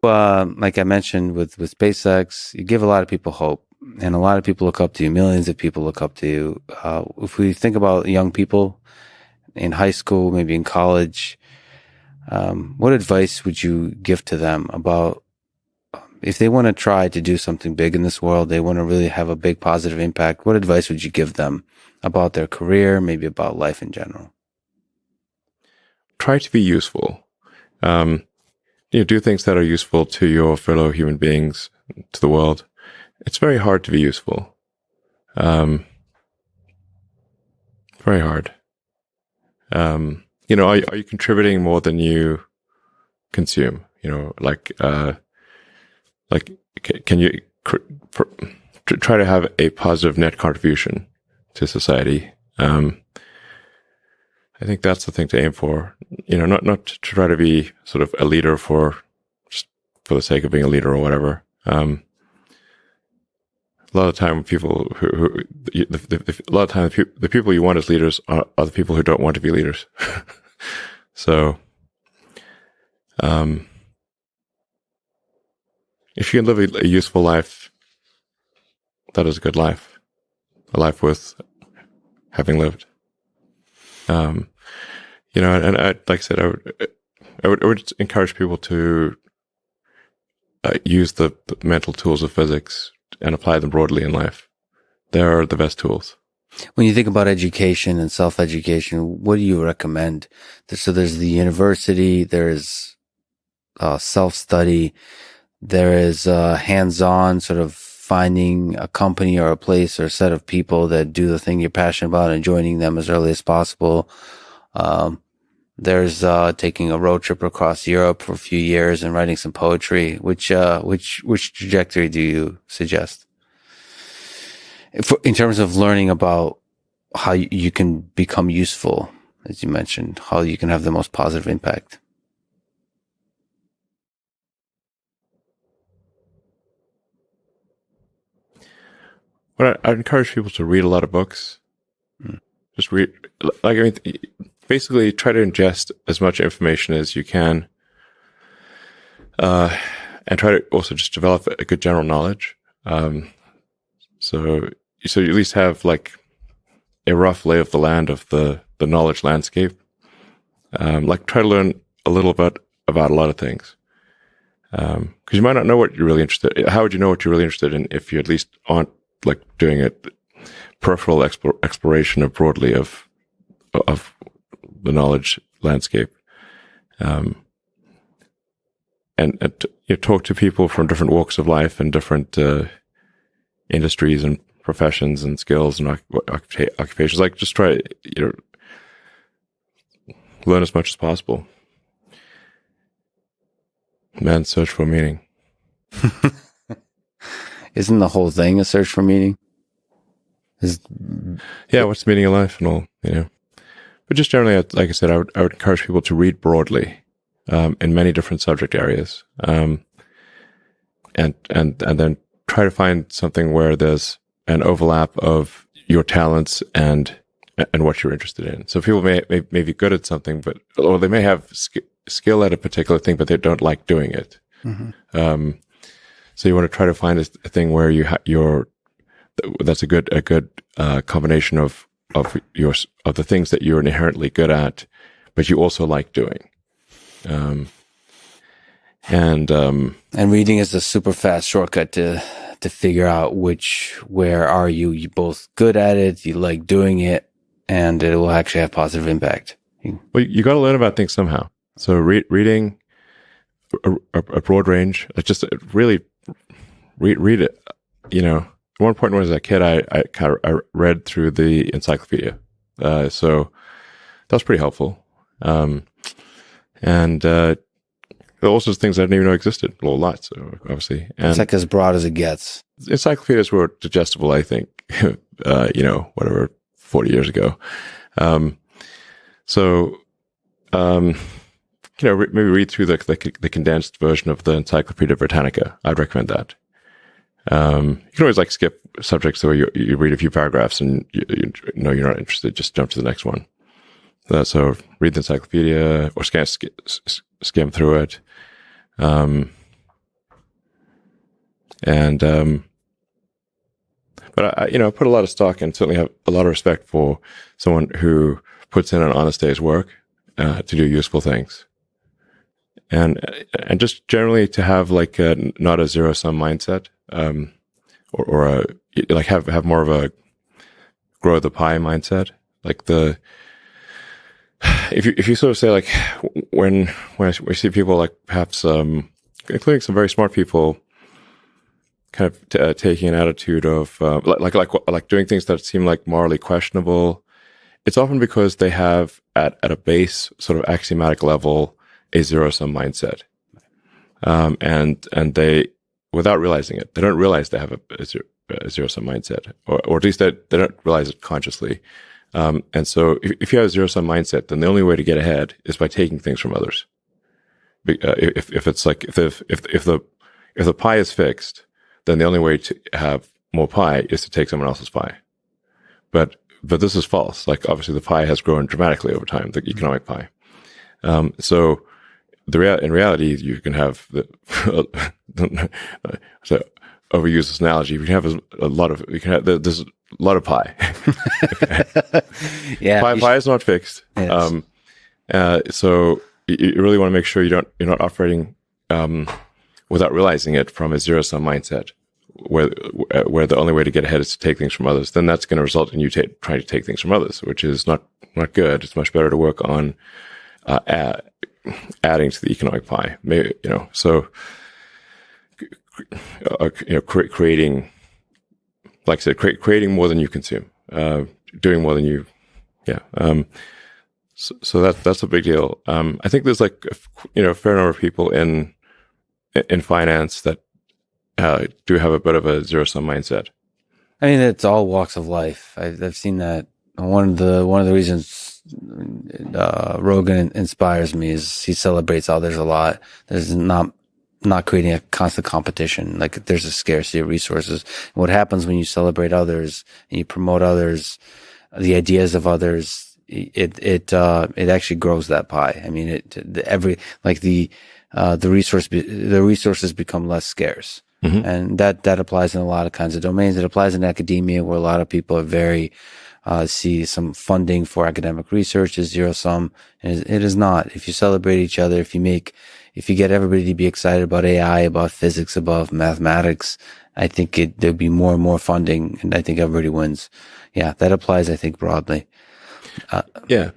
Like I mentioned with SpaceX, you give a lot of people hope, and a lot of people look up to you. Millions of people look up to you. If we think about young people in high school, maybe in college, what advice would you give to them about if they want to try to do something big in this world, they want to really have a big positive impact? What advice would you give them about their career, maybe about life in general? Try to be useful. Do things that are useful to your fellow human beings, to the world. It's very hard to be useful. Very hard. Are you contributing more than you consume? Can you try to have a positive net contribution to society? I think that's the thing to aim for. Not to try to be sort of a leader just for the sake of being a leader or whatever. A lot of the time, the people you want as leaders are the people who don't want to be leaders. So, if you can live a useful life, that is a good life, a life worth having lived. And like I said, I would encourage people to use the mental tools of physics and apply them broadly in life. They're the best tools. When you think about education and self-education, what do you recommend? So there's the university, there's self-study, there is hands-on, sort of finding a company or a place or a set of people that do the thing you're passionate about and joining them as early as possible. There's taking a road trip across Europe for a few years and writing some poetry. Which trajectory do you suggest? In terms of learning about how you can become useful, as you mentioned, how you can have the most positive impact. Well, I'd encourage people to read a lot of books. Just read, basically try to ingest as much information as you can, and try to also just develop a good general knowledge. So you at least have like a rough lay of the land of the knowledge landscape. Try to learn a little bit about a lot of things. Because you might not know what you're really interested in. How would you know what you're really interested in if you at least aren't like doing a peripheral exploration of broadly of the knowledge landscape? And talk to people from different walks of life and different industries and professions and skills and occupations. Like, just try learn as much as possible. Man's search for meaning. Isn't the whole thing a search for meaning? Yeah, what's the meaning of life and all, But just generally, like I said, I would encourage people to read broadly, in many different subject areas, and then try to find something where there's an overlap of your talents and what you're interested in. So people may be good at something, or they may have skill at a particular thing, but they don't like doing it. Mm-hmm. So you want to try to find a thing where that's a good combination of the things that you're inherently good at, but you also like doing. And reading is a super fast shortcut to figure out where are you both good at it, you like doing it, and it will actually have positive impact. Well, you got to learn about things somehow. So reading a broad range, just really read it. At one point when I was a kid, I read through the encyclopedia. So that was pretty helpful. And there are also things I didn't even know existed. Well, lots, obviously. And it's like as broad as it gets. Encyclopedias were digestible, I think, 40 years ago. Maybe read through the condensed version of the Encyclopedia Britannica. I'd recommend that. You can always skip subjects where you read a few paragraphs and you know you're not interested, just jump to the next one. So read the encyclopedia or skim through it. And but I put a lot of stock and certainly have a lot of respect for someone who puts in an honest day's work to do useful things, and just generally to have like not a zero sum mindset, or like have more of a grow the pie mindset. Like if you sort of say like when we see people like perhaps including some very smart people kind of taking an attitude of like doing things that seem like morally questionable, it's often because they have at a base sort of axiomatic level a zero sum mindset, and they, without realizing it, they don't realize they have a zero sum mindset, or at least they don't realize it consciously. And so if you have a zero sum mindset, then the only way to get ahead is by taking things from others. If it's like if the pie is fixed, then the only way to have more pie is to take someone else's pie. But this is false. Like obviously the pie has grown dramatically over time, the economic pie. So in reality, you can have so overuse this analogy. You can have there's a lot of pie. Yeah, pie is not fixed. Yes. So you really want to make sure you're not operating without realizing it from a zero sum mindset, where the only way to get ahead is to take things from others. Then that's going to result in you trying to take things from others, which is not good. It's much better to work on adding to the economic pie. Maybe so creating, like I said, creating more than you consume, doing more than you, So that's a big deal. I think there's like a fair number of people in finance that do have a bit of a zero sum mindset. I mean, it's all walks of life. I've seen that. One of the reasons Rogan inspires me is he celebrates others a lot. There's not creating a constant competition. Like there's a scarcity of resources. And what happens when you celebrate others and you promote others, the ideas of others, it actually grows that pie. I mean, the resources become less scarce. Mm-hmm. And that applies in a lot of kinds of domains. It applies in academia, where a lot of people are very, see some funding for academic research is zero sum. And it is not. If you celebrate each other, if you get everybody to be excited about AI, about physics, about mathematics, I think there'll be more and more funding, and I think everybody wins. Yeah, that applies, I think, broadly. Yeah.